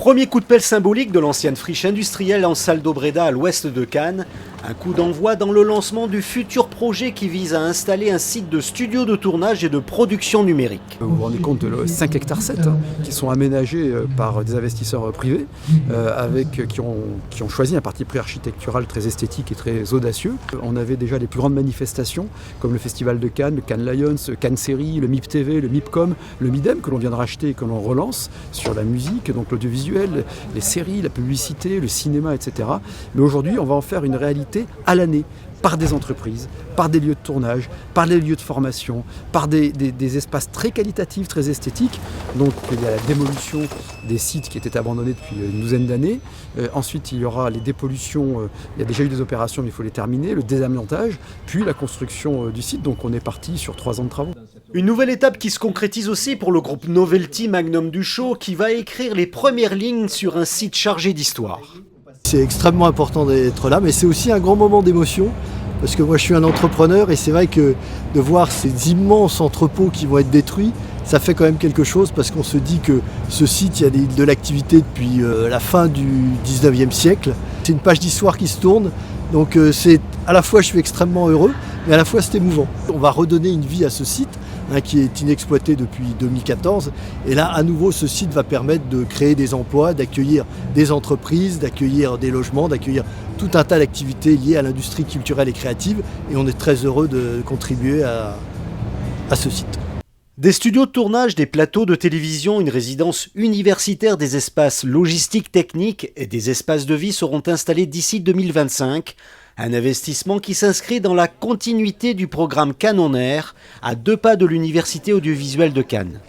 Premier coup de pelle symbolique de l'ancienne friche industrielle en Salles d'Aubreda à l'ouest de Cannes. Un coup d'envoi dans le lancement du futur projet qui vise à installer un site de studio de tournage et de production numérique. Vous vous rendez compte de 5 hectares 7 qui sont aménagés par des investisseurs privés qui ont choisi un parti pris architectural très esthétique et très audacieux. On avait déjà les plus grandes manifestations comme le Festival de Cannes, le Cannes Lions, Cannes Série, le MIP TV, le MIPCOM, le MIDEM que l'on vient de racheter et que l'on relance sur la musique, donc l'audiovisuel, les séries, la publicité, le cinéma, etc. Mais aujourd'hui, on va en faire une réalité à l'année, par des entreprises, par des lieux de tournage, par des lieux de formation, par des espaces très qualitatifs, très esthétiques. Donc il y a la démolition des sites qui étaient abandonnés depuis une douzaine d'années. Ensuite il y aura les dépollutions, il y a déjà eu des opérations mais il faut les terminer, le désamiantage, puis la construction du site. Donc on est parti sur 3 ans de travaux. Une nouvelle étape qui se concrétise aussi pour le groupe Novelty Magnum du Show qui va écrire les premières lignes sur un site chargé d'histoire. C'est extrêmement important d'être là, mais c'est aussi un grand moment d'émotion, parce que moi je suis un entrepreneur et c'est vrai que de voir ces immenses entrepôts qui vont être détruits, ça fait quand même quelque chose, parce qu'on se dit que ce site, il y a de l'activité depuis la fin du 19e siècle. C'est une page d'histoire qui se tourne, donc c'est à la fois je suis extrêmement heureux, mais à la fois c'est émouvant. On va redonner une vie à ce site, qui est inexploité depuis 2014. Et là, à nouveau, ce site va permettre de créer des emplois, d'accueillir des entreprises, d'accueillir des logements, d'accueillir tout un tas d'activités liées à l'industrie culturelle et créative. Et on est très heureux de contribuer à ce site. Des studios de tournage, des plateaux de télévision, une résidence universitaire, des espaces logistiques techniques et des espaces de vie seront installés d'ici 2025. Un investissement qui s'inscrit dans la continuité du programme Cannes On Air, à 2 pas de l'Université audiovisuelle de Cannes.